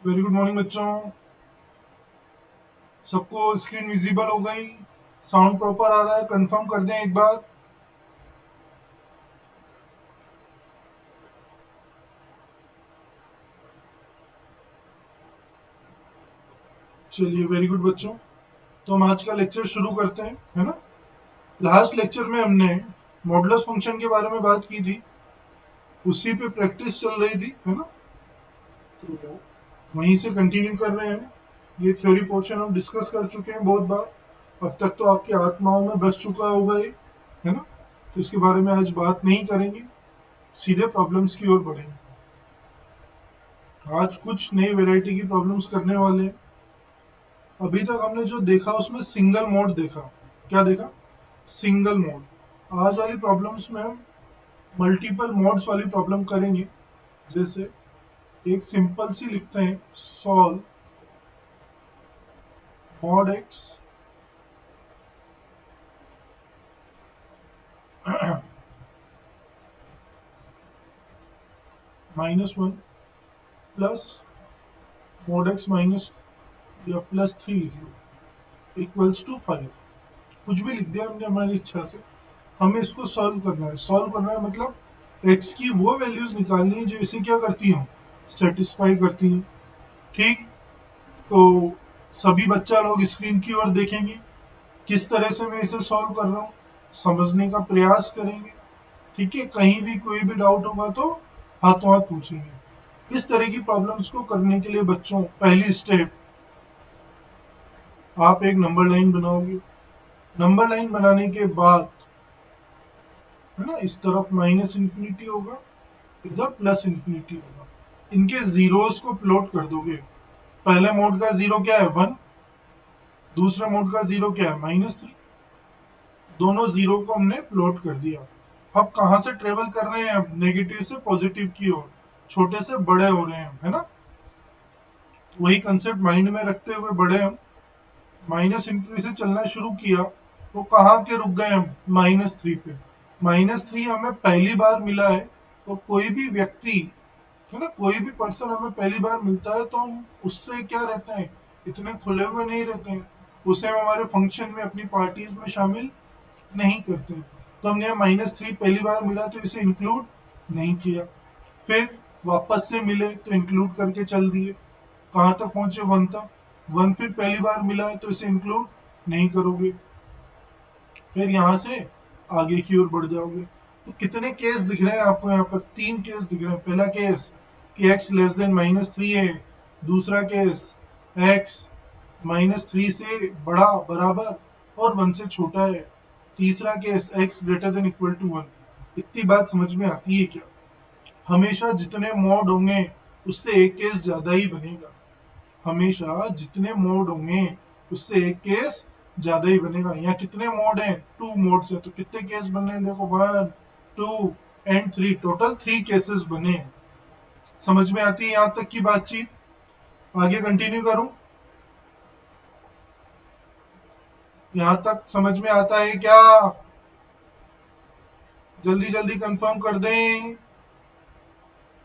Very good morning बच्चों। सबको screen visible हो गई? साउंड प्रॉपर आ रहा है? कंफर्म कर दें एक बार। चलिए, वेरी गुड बच्चों। तो हम आज का लेक्चर शुरू करते हैं, है ना। लास्ट लेक्चर में हमने मॉडुलस फंक्शन के बारे में बात की थी, उसी पे प्रैक्टिस चल रही थी, है ना। तो वहीं से कंटिन्यू कर रहे हैं। ये थ्योरी पोर्शन हम डिस्कस कर चुके हैं बहुत बार। अब तक तो आपकी आत्माओं में बस चुका होगा ये, है ना। तो इसके बारे में आज बात नहीं करेंगे, सीधे प्रॉब्लम्स की ओर बढ़ेंगे। आज कुछ नई वैरायटी की प्रॉब्लम्स करने वाले हैं। अभी तक हमने जो देखा उसमें सिंगल मोड देखा। क्या देखा? Single mode. आज वाली प्रॉब्लम्स में हम मल्टीपल मोड्स वाली प्रॉब्लम करेंगे। जैसे एक सिंपल सी लिखते हैं, solve mod x -1 plus mod x minus या +3 लिख लो इक्वल्स टू 5। कुछ भी लिख दिया हमने हमारी इच्छा से। हमें इसको सॉल्व करना है। सॉल्व करना है मतलब एक्स की वो वैल्यूज निकालनी है जो इसे क्या करती हूँ, सेटिस्फाई करती हैं। ठीक। तो सभी बच्चा लोग स्क्रीन की ओर देखेंगे, किस तरह से मैं इसे सॉल्व कर रहा हूँ, समझने का प्रयास करेंगे। ठीक है, कहीं भी कोई भी डाउट होगा तो हाथों हाथ पूछेंगे। इस तरह की प्रॉब्लम्स को करने के लिए बच्चों, पहली स्टेप, आप एक नंबर लाइन बनाओगे। नंबर लाइन बनाने के बाद, है ना, इस तरफ -इन्फिनिटी होगा, इधर +इन्फिनिटी होगा। इनके जीरोस को प्लॉट कर दोगे। पहले मोड का जीरो क्या है, 1। दूसरे मोड का जीरो क्या है, -3। दोनों जीरो को हमने प्लॉट कर दिया। अब कहां से ट्रेवल कर रहे हैं, अब नेगेटिव से पॉजिटिव की ओर, छोटे से बड़े हो रहे हैं, है ना। वही कंसेप्ट माइंड में रखते हुए बढ़े हम। -इन्फिनिटी से चलना शुरू किया तो कहाँ के रुक गए हम, -3 पे। -3 हमें पहली बार मिला है। तो कोई भी व्यक्ति, है ना, कोई भी पर्सन हमें पहली बार मिलता है तो हम उससे क्या रहते हैं, इतने खुले हुए नहीं रहते हैं। उसे हम हमारे फंक्शन में, अपनी पार्टीज में शामिल नहीं करते। तो हमने -3 पहली बार मिला तो इसे इंक्लूड नहीं किया। फिर वापस से मिले तो इंक्लूड करके चल दिए। कहाँ तक पहुंचे, 1 तक। 1 फिर पहली बार मिला है तो इसे इंक्लूड नहीं करोगे। फिर यहाँ से आगे की ओर बढ़ जाओगे। तो कितने केस दिख रहे हैं आपको, यहाँ पर 3 केस दिख रहे हैं। पहला केस कि x लेस देन -3 है। दूसरा केस x -3 से बड़ा, बराबर और 1 से छोटा है। तीसरा case x greater than equal to 1। इतनी बात समझ में आती है क्या? हमेशा जितने मोड होंगे उससे एक केस ज्यादा ही बनेगा। हमेशा जितने मोड होंगे उससे एक केस ज्यादा ही बनेगा। यहाँ कितने मोड हैं, 2 मोड्स हैं, तो कितने केस बने हैं, देखो 1 2 एंड 3, टोटल 3 केसेस बने हैं। समझ में आती है यहाँ तक की बातचीत? आगे कंटिन्यू करूं? यहाँ तक समझ में आता है क्या? जल्दी जल्दी कंफर्म कर दें।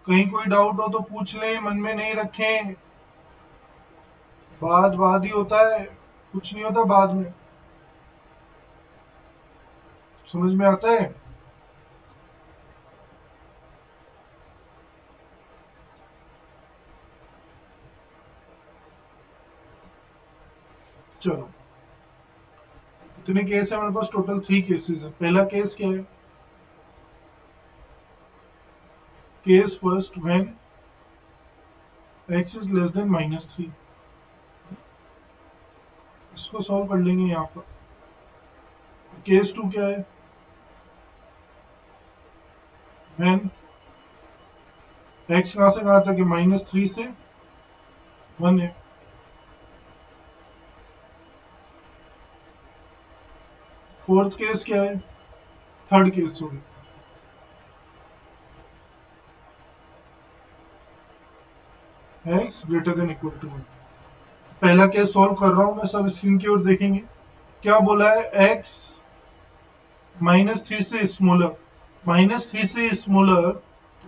कहीं कोई डाउट हो तो पूछ लें, मन में नहीं रखें। बाद बाद ही होता है, कुछ नहीं होता बाद में। समझ में आता है? चलो, इतने केस है हमारे पास, टोटल 3 केसेस है। पहला केस क्या है, case first when x is less than -3। इसको सॉल्व कर लेंगे यहाँ पर। केस टू क्या है, व्हेन x कहाँ से कहाँ तक है, -3 से 1 है। फोर्थ केस क्या है, third case, sorry, x greater than equal to 1। पहला केस सॉल्व कर रहा हूं मैं, सब स्क्रीन की ओर देखेंगे। क्या बोला है, x -3 से स्मॉलर। -3 से स्मॉलर,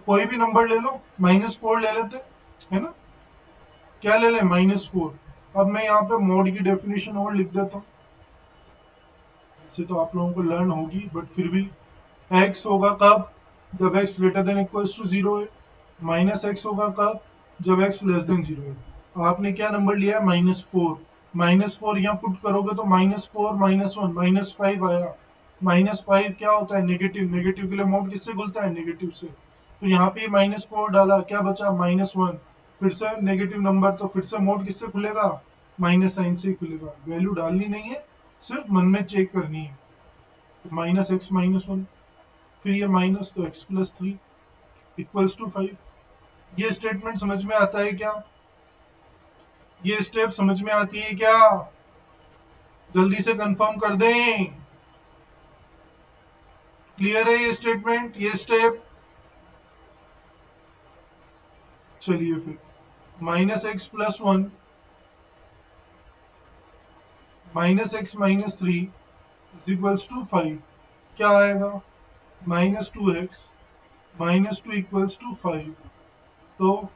कोई भी नंबर ले लो, -4 ले लेते, है ना। क्या ले लें, -4। अब मैं यहाँ पे मोड की डेफिनेशन और लिख देता हूँ, इससे तो आप लोगों को लर्न होगी बट फिर भी। x होगा कब, जब x greater than equals to 0 है। -x होगा कब, जब x लेस देन 0 है। आपने क्या नंबर लिया है, -4। -4 यहाँ पुट करोगे तो -4 -1 -5 आया। -5 क्या होता है, नेगेटिव। नेगेटिव के लिए मोड किससे खुलता है, नेगेटिव से। तो यहाँ पे -4 डाला, क्या बचा, -1। फिर से नेगेटिव नंबर, तो फिर से मोड किससे खुलेगा, माइनस साइन से ही खुलेगा। वैल्यू डालनी नहीं है, सिर्फ मन में चेक करनी है। तो -x -1, फिर ये माइनस, तो x+3 इक्वल्स टू 5। ये स्टेटमेंट समझ में आता है क्या, ये स्टेप समझ में आती है क्या, जल्दी से कंफर्म कर दें। क्लियर है ये स्टेटमेंट, ये स्टेप। चलिए फिर, -x+1 -x -3 इक्वल्स टू 5। क्या आएगा, -2x -2 इक्वल्स टू 5। तो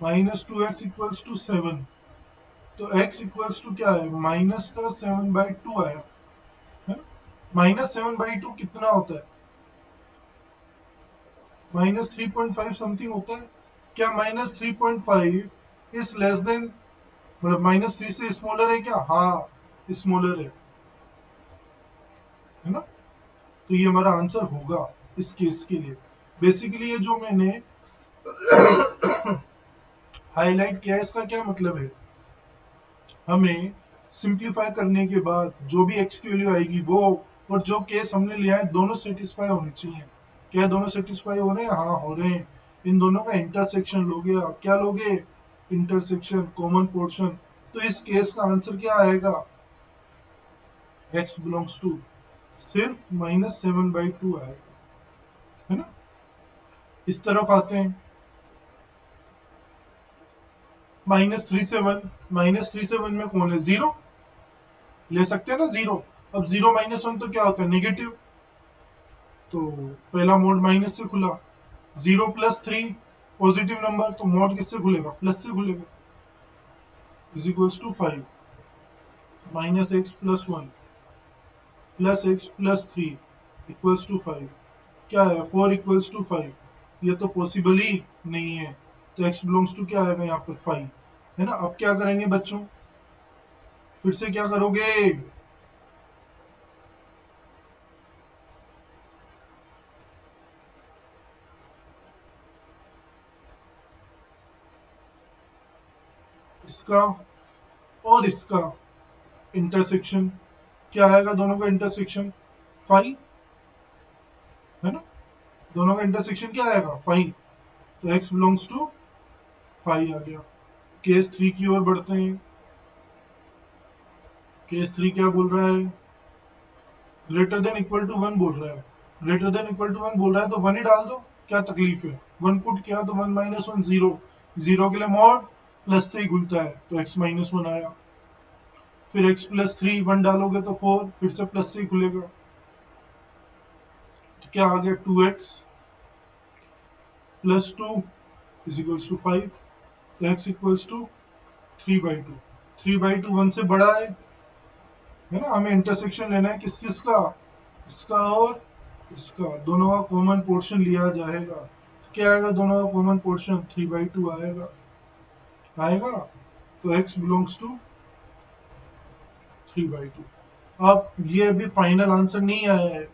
-2x इक्वल्स टू 7। तो x इक्वल्स टू क्या है, -7/2 आया है। -7/2 कितना होता है, -3.5 समथिंग होता है। क्या -3.5 इज लेस देन, मतलब -3 से स्मॉलर है क्या, हाँ स्मॉलर है ना। तो ये हमारा आंसर होगा इस केस के लिए। बेसिकली ये जो मैंने हाईलाइट किया है, इसका क्या मतलब है, हमें सिंप्लीफाई करने के बाद जो भी एक्स की वैल्यू आएगी वो, और जो केस हमने लिया है, दोनों सेटिस्फाई होने चाहिए। क्या दोनों सेटिस्फाई हो रहे हैं, हाँ हो रहे हैं। इन दोनों का इंटरसेक्शन लोगे आप, क्या लोगे, इंटरसेक्शन, कॉमन पोर्शन। तो इस केस का आंसर क्या आएगा, x बिलोंग्स टू सिर्फ -7/2 आएगा, है ना। इस तरफ आते हैं, -3 से 1, -3 से 1 में कौन है, 0 ले सकते हैं ना, 0। अब 0 -1 तो क्या होता है, नेगेटिव। तो पहला मोड माइनस से खुला, 0+3 पॉजिटिव नंबर, तो मोड किससे खुलेगा, प्लस से खुलेगा। Is equals to 5, -x+1 +x+3 equals to 5। क्या है, 4 इक्वल्स टू 5। ये तो पॉसिबल ही नहीं है, तो x बिलोंग्स टू क्या आएगा यहाँ पर, 5, है ना। अब क्या करेंगे बच्चों, फिर से क्या करोगे, इसका और इसका इंटरसेक्शन। क्या आएगा दोनों का इंटरसेक्शन, 5, है ना। दोनों का इंटरसेक्शन क्या आएगा, 5। तो x बिलोंग्स टू 5 आ गया। केस 3 की ओर बढ़ते हैं। केस 3 क्या बोल रहा है, ग्रेटर देन इक्वल टू 1 बोल रहा है। ग्रेटर देन इक्वल टू 1 बोल रहा है तो 1 ही डाल दो, क्या तकलीफ है। 1 पुट किया तो 1 -1 0, 0 के लिए मोड प्लस से ही खुलता है, तो x -1 आया। फिर x+3 1 डालोगे तो 4, फिर से प्लस से ही खुलेगा। तो क्या आ गया, 2x +2 इज इक्वल्स टू 5। तो x इक्वल्स टू 3/2। 3/2 1 से बड़ा है ना। हमें इंटरसेक्शन लेना है किस किस का, इसका और इसका, दोनों का कॉमन पोर्शन लिया जाएगा। तो क्या आएगा, दोनों का कॉमन पोर्शन 3/2 आएगा। आएगा, तो x बिलोंग्स टू 3/2। अब ये अभी फाइनल आंसर नहीं आया है,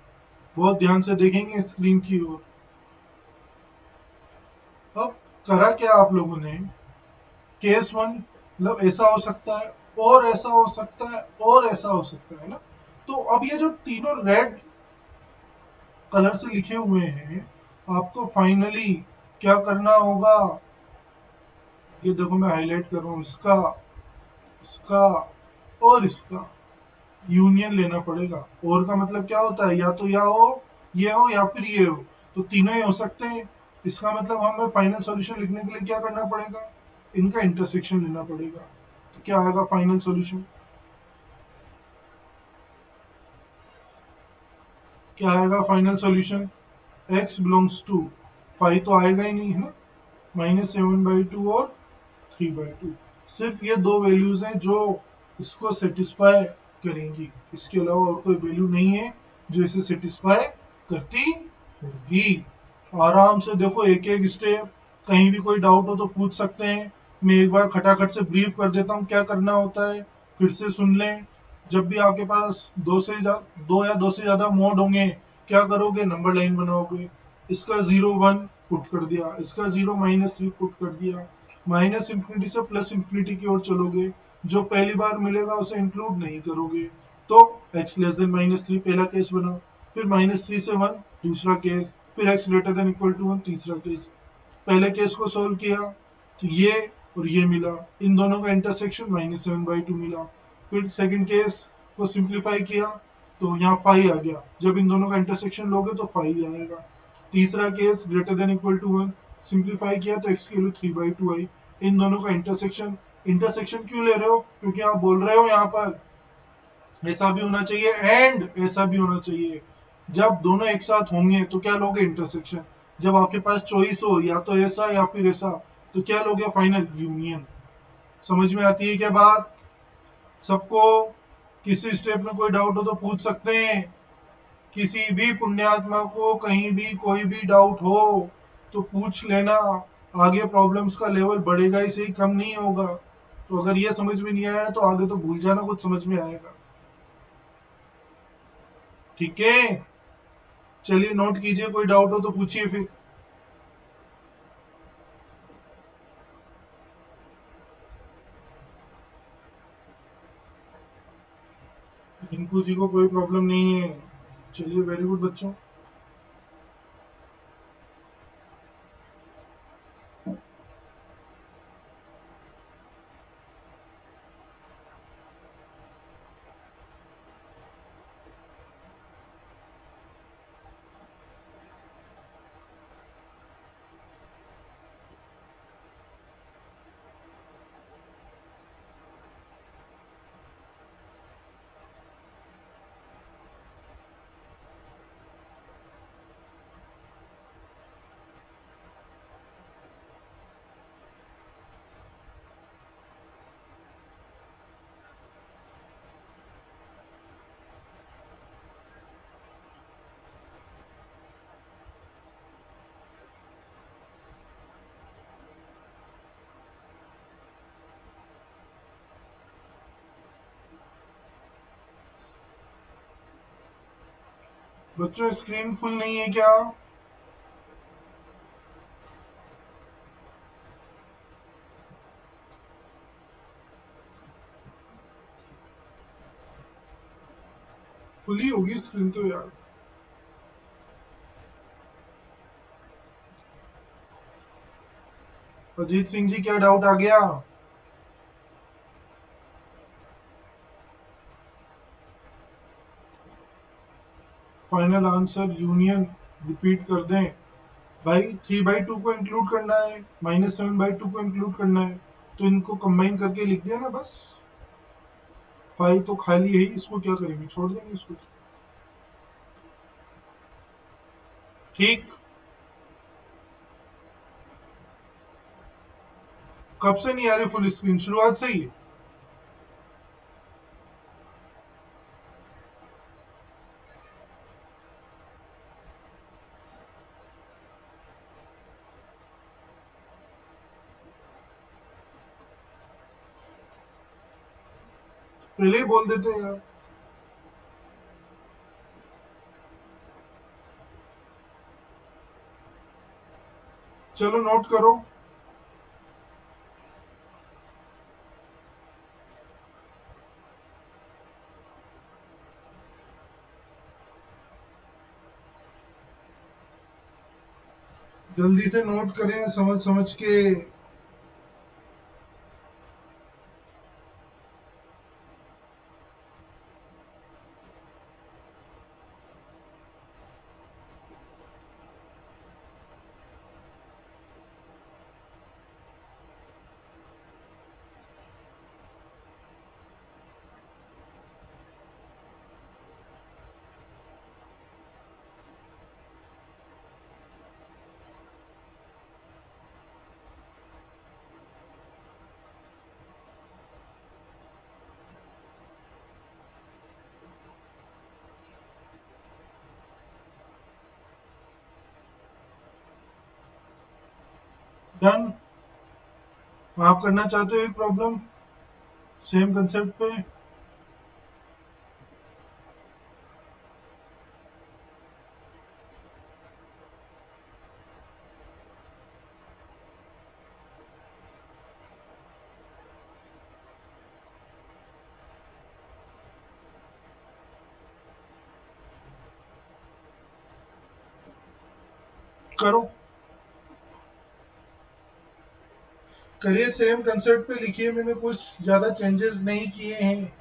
बहुत ध्यान से देखेंगे स्क्रीन की ओर। अब करा क्या आप लोगों ने, केस 1 मतलब ऐसा हो सकता है, और ऐसा हो सकता है, और ऐसा हो सकता है ना। तो अब ये जो तीनों रेड कलर से लिखे हुए हैं, आपको फाइनली क्या करना होगा, ये देखो मैं हाईलाइट कर रहा हूँ, इसका, इसका और इसका यूनियन लेना पड़ेगा। और का मतलब क्या होता है, या तो या हो या फिर ये हो, तो तीनों ही हो सकते हैं। इसका मतलब हमें फाइनल सॉल्यूशन लिखने के लिए क्या करना पड़ेगा, इनका इंटरसेक्शन लेना पड़ेगा। तो क्या आएगा फाइनल सॉल्यूशन, क्या आएगा final solution, x belongs to 5 तो आएगा ही नहीं, है ना। -7/2 और 3/2। सिर्फ ये दो वैल्यूज हैं जो इसको सेटिस्फाई करेंगी, इसके अलावा और कोई वैल्यू नहीं है जो इसे सेटिस्फाई करती होगी। आराम से देखो एक एक स्टेप, कहीं भी कोई डाउट हो तो पूछ सकते हैं। मैं एक बार खटाखट से ब्रीफ कर देता हूँ क्या करना होता है, फिर से सुन लें। जब भी आपके पास दो या दो से ज्यादा मोड होंगे, क्या करोगे, नंबर लाइन बनाओगे। इसका 0 1 पुट कर दिया, इसका 0 -3 पुट कर दिया, माइनस इंफिनिटी से प्लस इंफिनिटी की ओर चलोगे, जो पहली बार मिलेगा उसे इंक्लूड नहीं करोगे। तो x <-3 पहला केस बना, फिर -3 से 1 दूसरा केस, फिर x <=1 तीसरा केस। पहले केस को सोल्व किया तो ये और ये मिला, इन दोनों का इंटरसेक्शन -7/2 मिला। फिर सेकंड केस को सिंप्लीफाई किया तो यहाँ 5 आ गया, जब इन दोनों का इंटरसेक्शन लोगे तो 5 आएगा। तीसरा केस <=1 सिंप्लीफाई किया तो x की वैल्यू 3/2 आई। इन दोनों का इंटरसेक्शन, इंटरसेक्शन क्यों ले रहे हो, क्योंकि आप बोल रहे हो यहाँ पर ऐसा भी होना चाहिए एंड ऐसा भी होना चाहिए। जब दोनों एक साथ होंगे तो क्या लोगे, इंटरसेक्शन। जब आपके पास चॉइस हो या तो ऐसा या फिर ऐसा, तो क्या लोगे, फाइनल यूनियन। समझ में आती है क्या बात सबको? किसी स्टेप में कोई डाउट हो तो पूछ सकते हैं। किसी भी पुण्यात्मा को कहीं भी कोई भी डाउट हो तो पूछ लेना। आगे प्रॉब्लम्स का लेवल बढ़ेगा ही सही, कम नहीं होगा। तो अगर ये समझ में नहीं आया तो आगे तो भूल जाना कुछ समझ में आएगा। ठीक है, चलिए नोट कीजिए, कोई डाउट हो तो पूछिए फिर। इनको जी को कोई प्रॉब्लम नहीं है। चलिए, वेरी गुड बच्चों। बच्चों स्क्रीन फुल नहीं है क्या? फुल ही होगी स्क्रीन तो यार। अजीत सिंह जी, क्या डाउट आ गया? फाइनल आंसर यूनियन रिपीट कर दें? भाई 3/2 को इंक्लूड करना है, -7/2 को इंक्लूड करना है, तो इनको कंबाइन करके लिख दिया ना बस। 5 तो खाली है ही, इसको क्या करेंगे, छोड़ देंगे इसको। ठीक। कब से नहीं आ रही फुल स्क्रीन, शुरुआत से ही? पहले ही बोल देते हैं यार। चलो नोट करो। जल्दी से नोट करें समझ समझ के। डन। आप करना चाहते हो एक प्रॉब्लम सेम कंसेप्ट पे? करो, करिए, सेम कंसेप्ट पे लिखिए, मैंने कुछ ज्यादा चेंजेस नहीं किए हैं।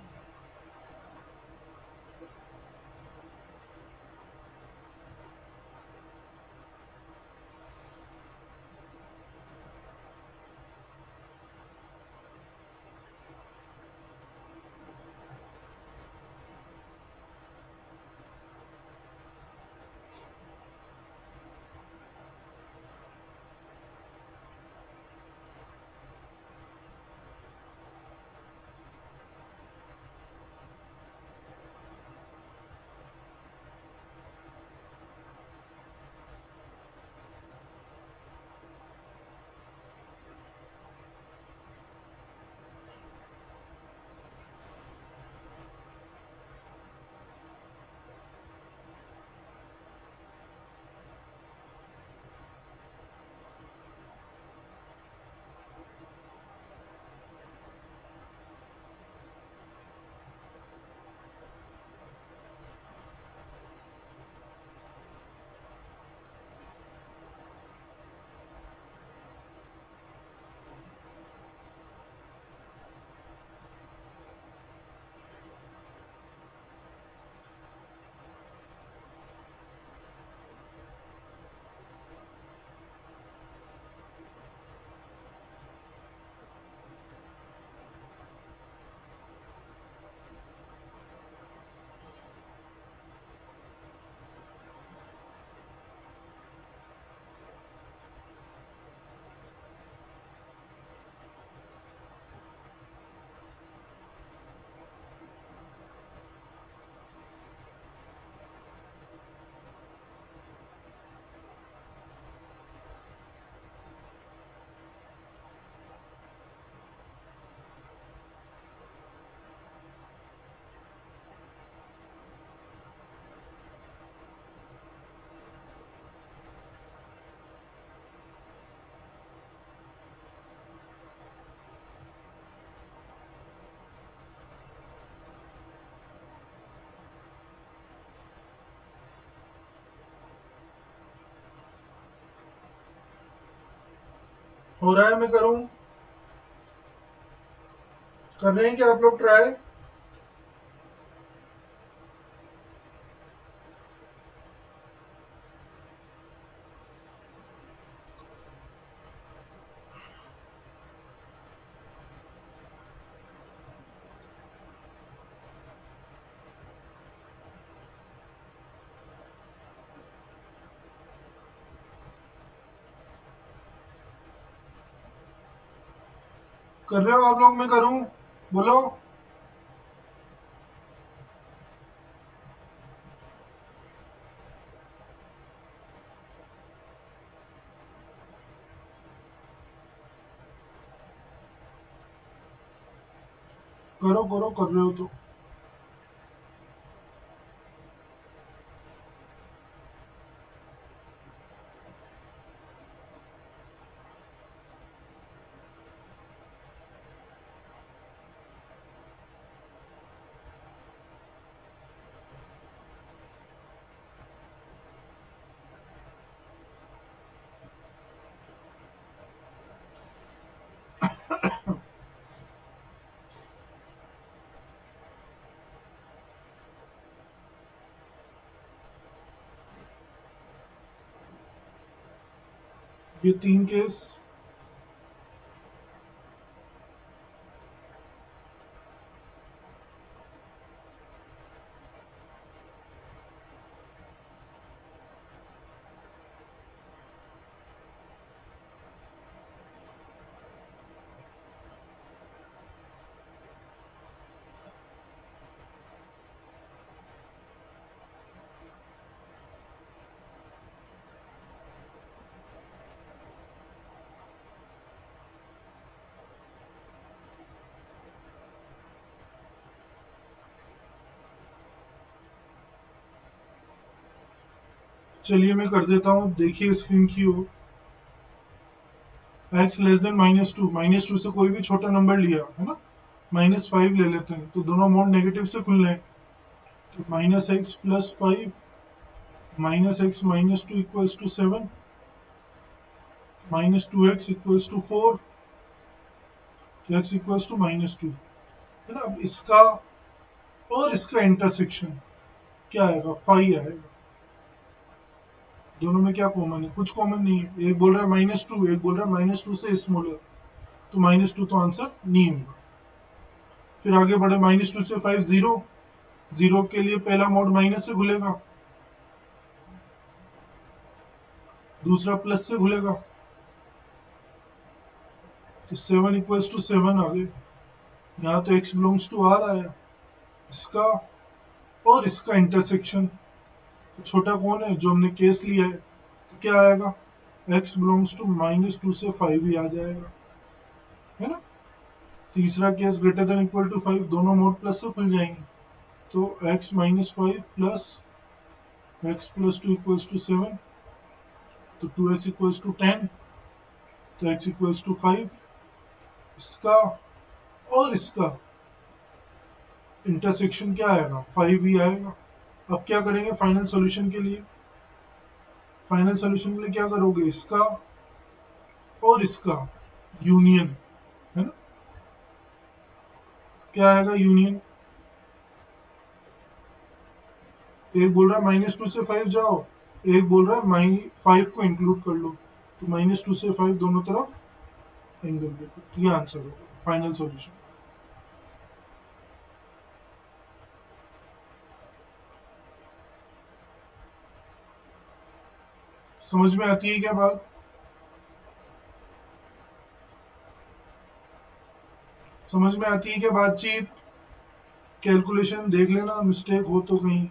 हो रहा है, मैं करूं? कर रहे हैं क्या आप लोग ट्राई? कर रहे हो आप लोग? मैं करूं? बोलो। करो करो, कर रहे हो तो। ये 3 केस। चलिए मैं कर देता हूँ, देखिए स्क्रीन की हो। x लेस देन -2 से कोई भी छोटा नंबर लिया है ना, -5 ले लेते हैं तो दोनों मोड नेगेटिव से खुल रहे हैं। तो -x+5 -x-2 equals to 7, -2x equals to 4, x equals to -2 है ना। अब इसका और इसका इंटरसेक्शन क्या आएगा, 5 आएगा। दोनों में क्या कॉमन है, कुछ कॉमन नहीं है। एक बोल रहा है -2, एक बोल रहा है -2 से स्मॉलर, तो -2 तो आंसर नहीं होगा। फिर आगे बढ़े, -2 से 5 0, 0 के लिए पहला मोड माइनस से खुलेगा, दूसरा प्लस से खुलेगा। तो 7 इक्वल्स टू 7 आ गए। यहाँ तो x बिलोंग्स टू r आया। इसका और इसका इंटरसेक्शन तो छोटा कौन है, जो हमने केस लिया है, तो क्या आएगा, x बिलोंग्स टू -2 से 5 ही आ जाएगा, है ना। तीसरा case greater than equal to 5, दोनों मोड प्लस से खुल जाएंगे। तो x-5 plus x+2 equals to 7, तो 2x इक्वल्स टू 10, तो x इक्वल्स टू 5। इसका और इसका इंटरसेक्शन क्या आएगा, 5 ही आएगा। अब क्या करेंगे फाइनल सॉल्यूशन के लिए, फाइनल सॉल्यूशन के लिए क्या करोगे, इसका और इसका यूनियन, है ना। क्या आएगा यूनियन, एक बोल रहा है -2 से 5 जाओ, एक बोल रहा है -5 को इंक्लूड कर लो, तो -2 से 5 दोनों तरफ एंगल देखो। ये आंसर होगा फाइनल सॉल्यूशन। समझ में आती है क्या बात, समझ में आती है क्या बातचीत। कैलकुलेशन देख लेना, मिस्टेक हो तो कहीं,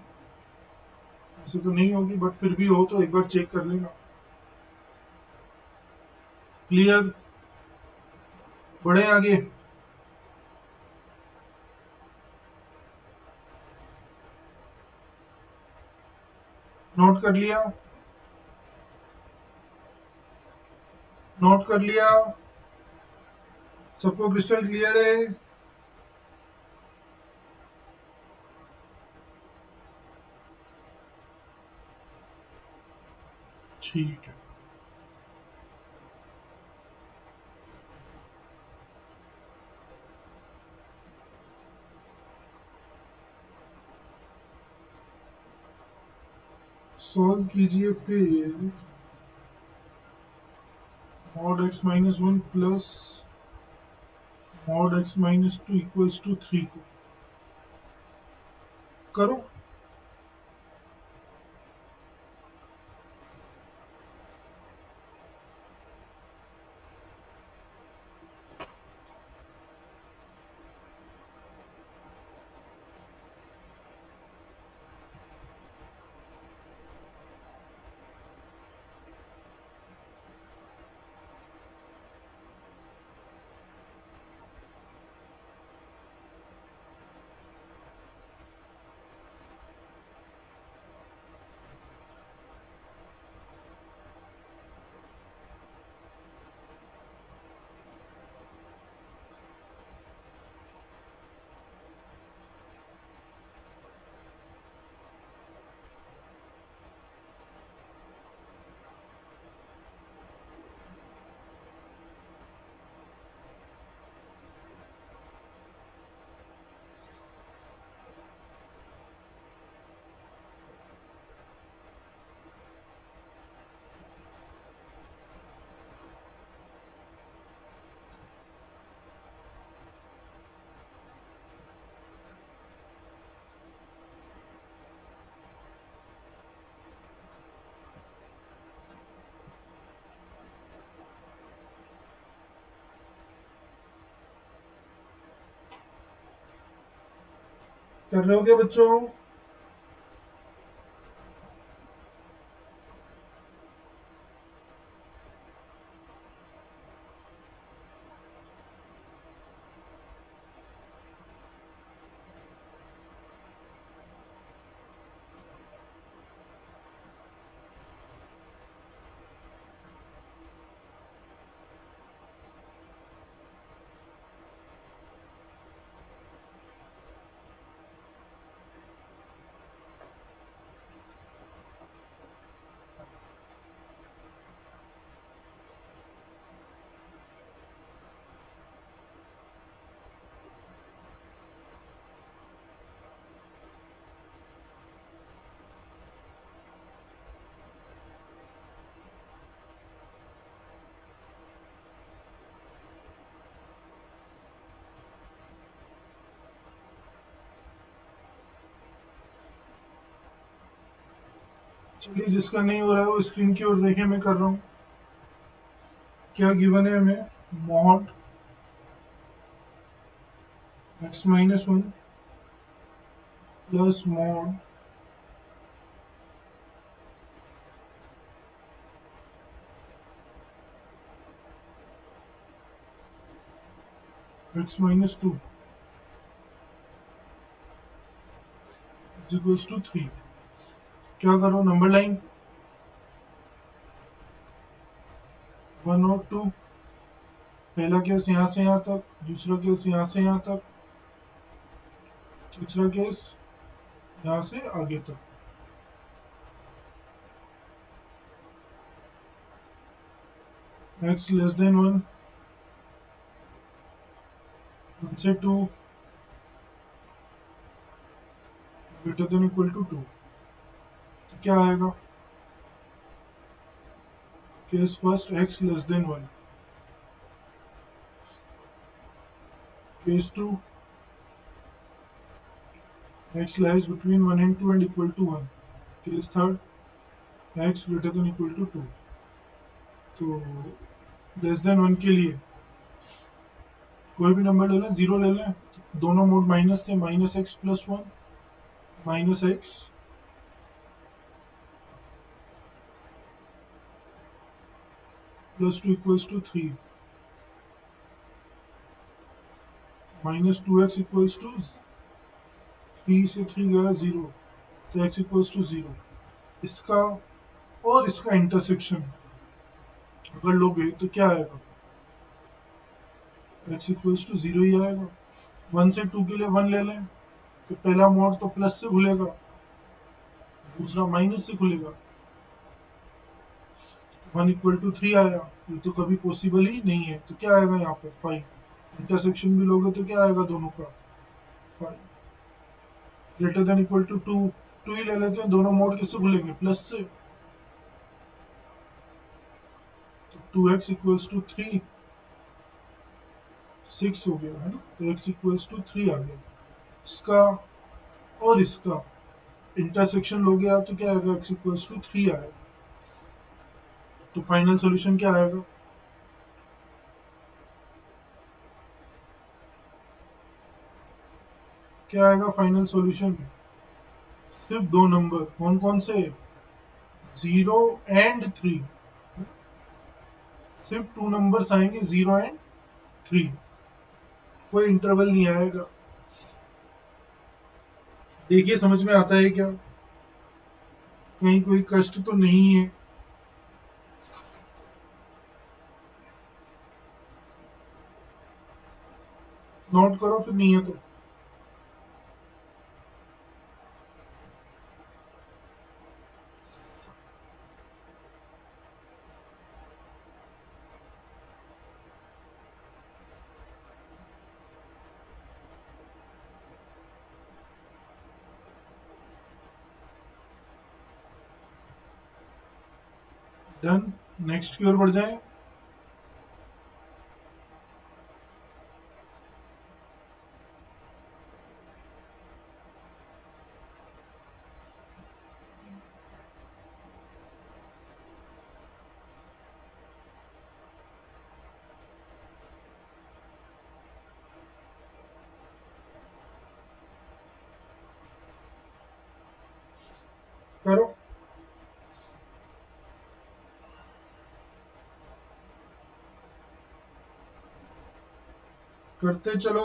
ऐसे तो नहीं होगी बट फिर भी हो तो एक बार चेक कर लेना। क्लियर, बढ़े आगे। नोट कर लिया, नोट कर लिया, सबको क्रिस्टल क्लियर है। ठीक है, सॉल्व कीजिए फिर mod x-1 plus mod x-2 equals to 3 को करो। कर रहे हो क्या बच्चों। चलिए, जिसका नहीं हो रहा है वो स्क्रीन की ओर देखें, मैं कर रहा हूँ। क्या गिवन है हमें? Mod x minus one plus mod x minus two is equals to 3। क्या करो, नंबर लाइन 1 और 2। पहला केस यहाँ से यहाँ तक, दूसरा केस यहाँ से यहाँ तक, तीसरा केस यहाँ से आगे तक। x लेस देन 1, 1 से 2, ग्रेटर देन इक्वल टू 2। तो क्या आएगा? Case first x less than 1, case two x lies between 1 and 2 and equal to 1, case third x greater than equal to 2। तो लेस देन 1 के लिए कोई भी नंबर ले लें, 0 ले लें, दोनों मोड माइनस से, minus x plus 1, minus x plus 2 equals to 3, minus 2x equals to 3 से 3 गया 0, तो x इक्वल्स टू 0। इसका और इसका इंटरसेक्शन अगर लोगे तो क्या आएगा? x इक्वल्स टू 0 ही आएगा। 1 से 2 के लिए 1 ले लें, तो पहला मोड तो प्लस से खुलेगा, दूसरा माइनस से खुलेगा। 1 इक्वल टू 3 आया, ये तो कभी पॉसिबल ही नहीं है। तो क्या आएगा यहाँ पर? 5। इंटरसेक्शन भी लोगे तो क्या आएगा दोनों का? 5। ग्रेटर देन इक्वल टू 2, 2 ही ले लेते हैं, दोनों मोड किससे खुलेंगे? प्लस से। तो 2x इक्वल्स टू 3, 6 हो गया है ना, तो x इक्वल्स टू 3 आ गया। इसका और इसका इंटरसेक्शन लोगे आप तो क्या आएगा? x इक्वल्स टू 3 आएगा। तो फाइनल सॉल्यूशन क्या आएगा? क्या आएगा फाइनल सॉल्यूशन? सिर्फ दो नंबर, कौन कौन से? 0 एंड 3। सिर्फ 2 नंबर्स आएंगे, 0 एंड 3, कोई इंटरवल नहीं आएगा। देखिए समझ में आता है क्या? कहीं कोई कष्ट तो नहीं है? नोट करो, फिर नहीं है तो डन। नेक्स्ट की ओर बढ़ जाए। करो, करते चलो।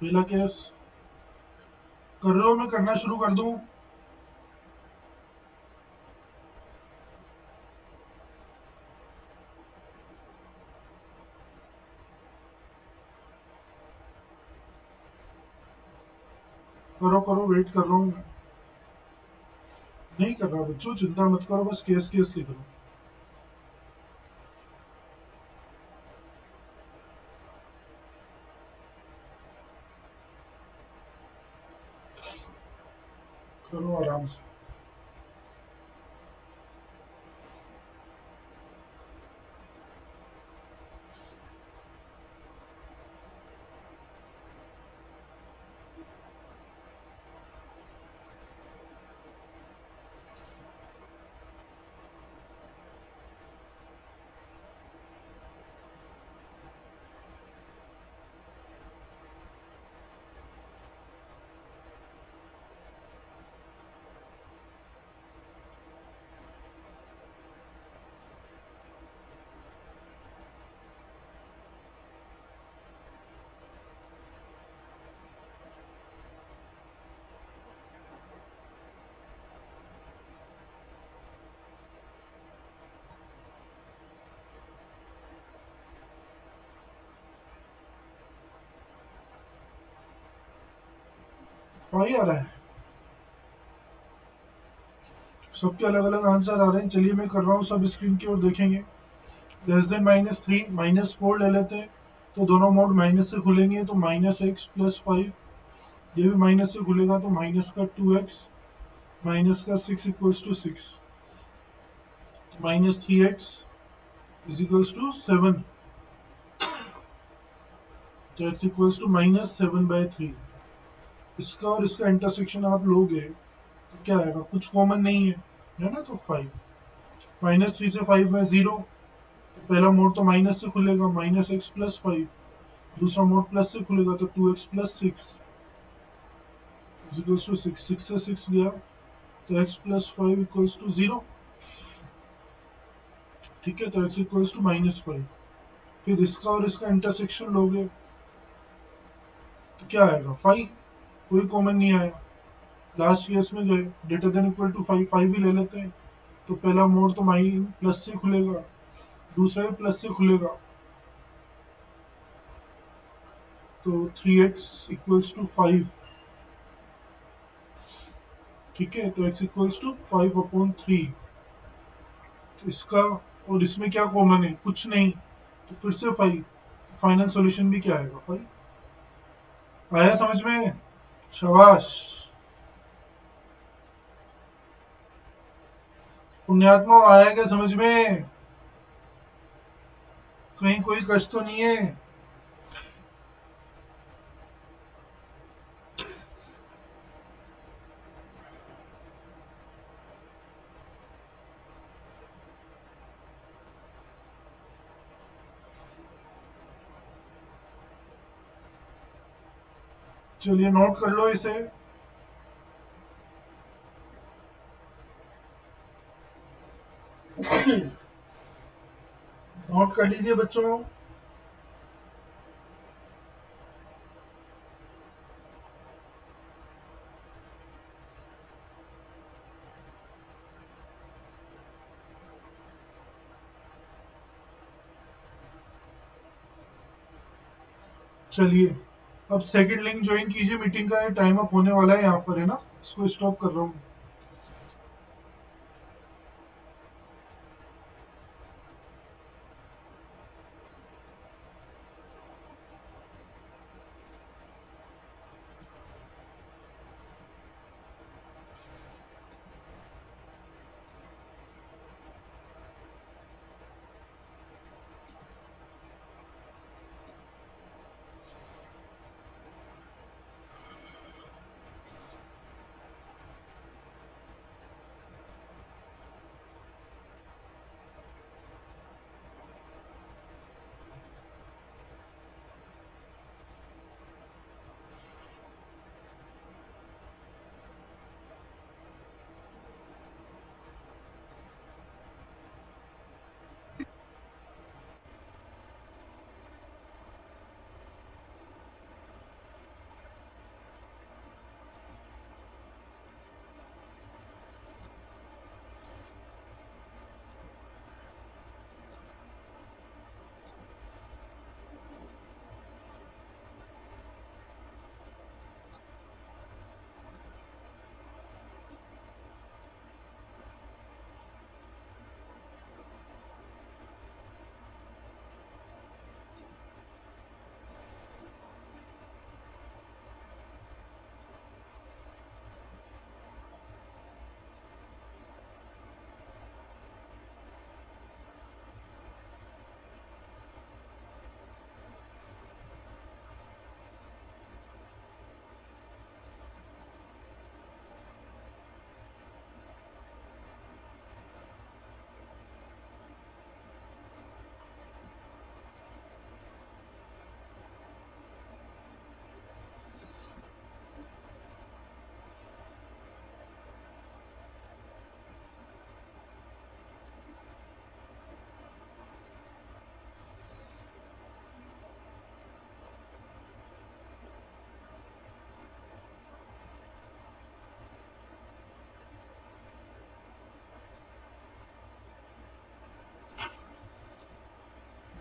पहला केस कर रहे हो, मैं करना शुरू कर दूं? करो करो, वेट कर रहा हूँ मैं। नहीं कर रहा बच्चों, चिंता मत करो, बस केस केस लिख लो। करो आराम से। फाइव आ रहा है, सबके अलग अलग आंसर आ रहे हैं। चलिए मैं कर रहा हूँ, सब स्क्रीन की ओर देखेंगे। लेस देन -3, -4 ले लेते हैं, तो दोनों मोड माइनस से खुलेंगे, तो -x+5। ये भी माइनस से खुलेगा, तो माइनस का 2x, माइनस का 6 equals to 6, -3x is equals to 7, तो x इक्वल्स टू -7/3। इसका और इसका इंटरसेक्शन आप लोगे तो क्या आएगा? कुछ कॉमन नहीं है ना, तो 5। -3 से 5 में 0, तो पहला मोड तो माइनस से खुलेगा, -x+5। दूसरा मोड प्लस से खुलेगा, तो 2x+6 इज इक्वल्स टू 6। 6 से 6 गया, तो x+5 इक्वल्स टू 0। ठीक है, तो x इक्वल्स टू -5। फिर इसका और इसका इंटरसेक्शन लोगे तो क्या आएगा? 5। कोई कॉमन नहीं आया। लास्ट केस में गए, ग्रेटर देन इक्वल टू 5, 5 ही ले लेते हैं। तो पहला मोड तो माइन प्लस से खुलेगा, दूसरा भी प्लस से खुलेगा, तो 3x इक्वल्स टू 5। ठीक है, तो x इक्वल्स टू 5/3। तो इसका और इसमें क्या कॉमन है? कुछ नहीं, तो फिर से 5। तो फाइनल सॉल्यूशन भी क्या आएगा? 5। आया समझ में? शाबाश पुण्यात्मा, आया क्या समझ में? कहीं कोई कष्ट तो नहीं है? चलिए नोट कर लो इसे। नोट कर लीजिए बच्चों। चलिए अब सेकंड लिंक ज्वाइन कीजिए, मीटिंग का टाइम अप होने वाला है यहाँ पर, है ना? इसको स्टॉप कर रहा हूँ।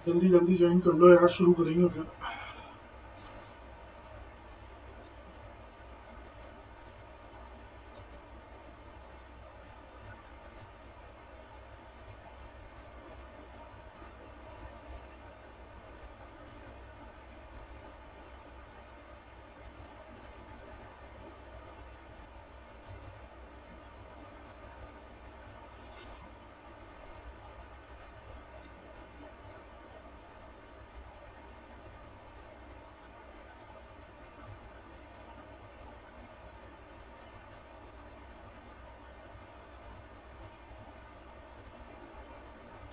जल्दी जल्दी ज्वाइन कर लो यार, शुरू करेंगे फिर।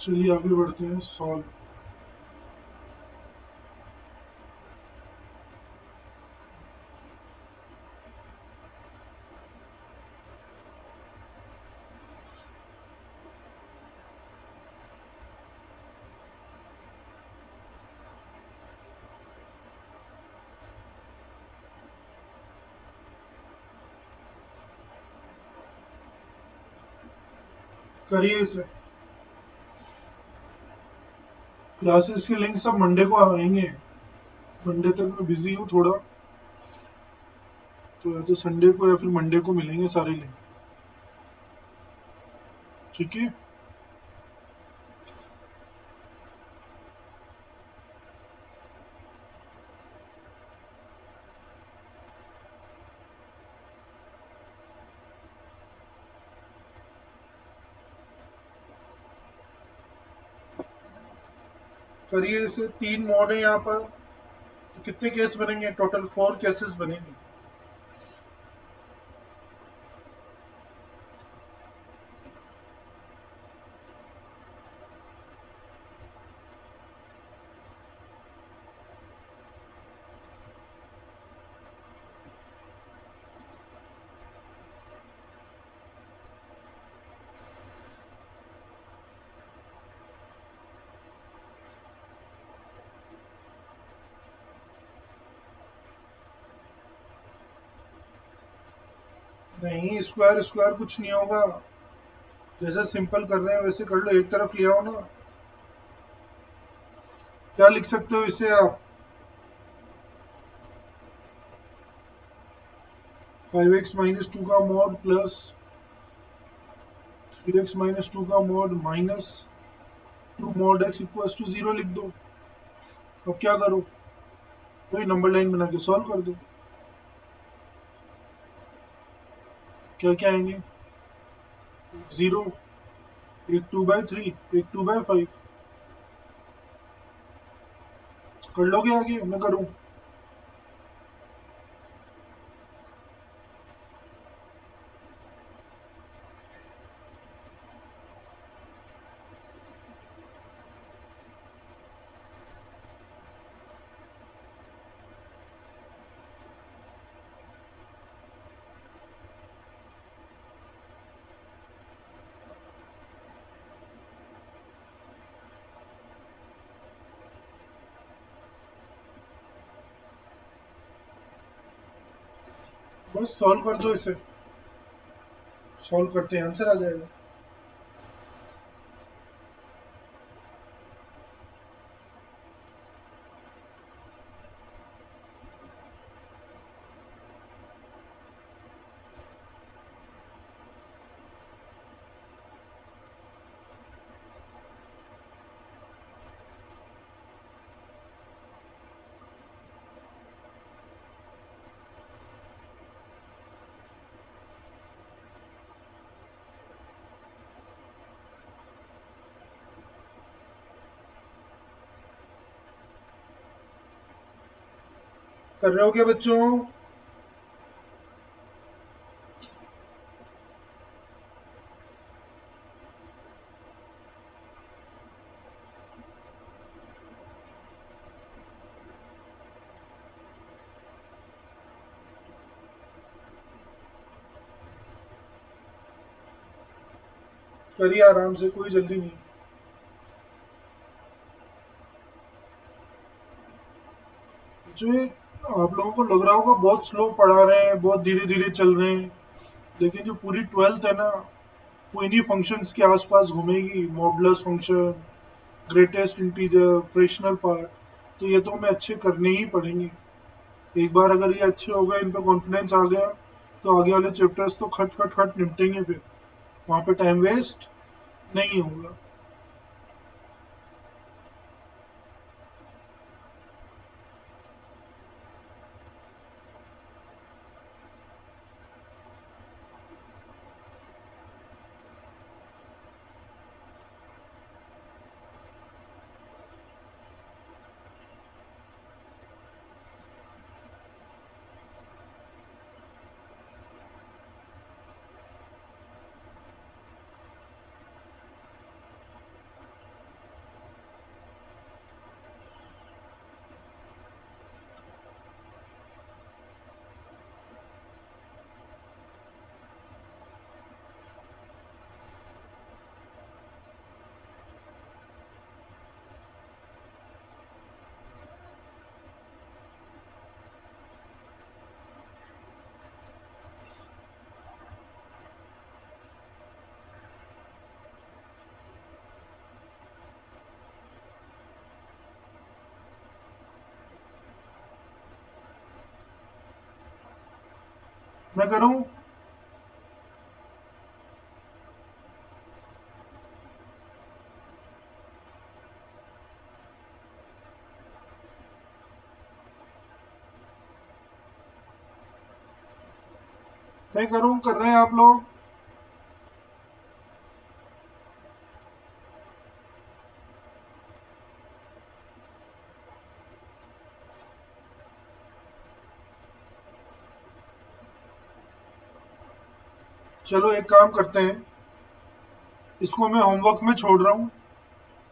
चलिए आगे बढ़ते हैं, सॉल्व। करिए इसे। क्लासेस के लिंक सब मंडे को आएंगे। मंडे तक मैं बिजी हूँ थोड़ा, तो या तो संडे को या फिर मंडे को मिलेंगे सारे लिंक। ठीक है। करिए इसे। 3 मोड है यहाँ पर, तो कितने केस बनेंगे? टोटल 4 केसेस बनेंगे। नहीं, स्क्वायर स्क्वायर कुछ नहीं होगा। जैसे सिंपल कर रहे हैं वैसे कर लो, एक तरफ ले आओ ना। क्या लिख सकते हो इसे आप? 5x-2 का मॉड प्लस 3x-2 का mod minus 2 mod x equals to 0 लिख दो। अब क्या करो, वही नंबर लाइन बना के सॉल्व कर दो। क्या क्या आएंगे? 0, एक 2/3, एक 2/5। कर लोगे आगे, मैं करूँ? बस सॉल्व कर दो इसे। सॉल्व करते हैं, आंसर आ जाएगा। कर रहे हो क्या बच्चों? करिए आराम से, कोई जल्दी नहीं। जो ये आप लोगों को लग रहा होगा बहुत स्लो पढ़ा रहे हैं, बहुत धीरे धीरे चल रहे हैं, लेकिन जो पूरी 12th है ना, वो इन्हीं फंक्शंस के आसपास घूमेगी। Modulus function, greatest integer, fractional part, तो ये तो हमें अच्छे करने ही पड़ेंगे। एक बार अगर ये अच्छे हो गए, इन पे कॉन्फिडेंस आ गया, तो आगे वाले चैप्टर्स तो खट खट खट निपटेंगे, फिर वहां पे टाइम वेस्ट नहीं होगा। मैं करूँ? मैं करूँ? कर रहे हैं आप लोग? चलो एक काम करते हैं, इसको मैं होमवर्क में छोड़ रहा हूँ,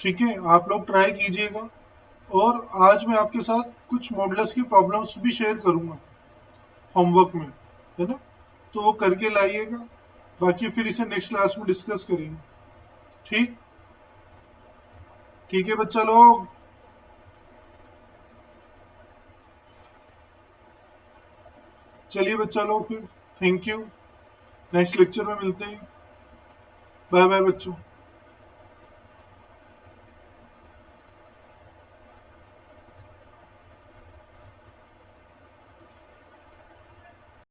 ठीक है? आप लोग ट्राई कीजिएगा, और आज मैं आपके साथ कुछ मॉडल्स की प्रॉब्लम्स भी शेयर करूंगा होमवर्क में, है ना? तो वो करके लाइएगा, बाकी फिर इसे नेक्स्ट क्लास में डिस्कस करेंगे। ठीक? ठीक है बच्चा लोग। चलिए बच्चा लोग, फिर थैंक यू, नेक्स्ट लेक्चर में मिलते हैं। बाय बाय बच्चों।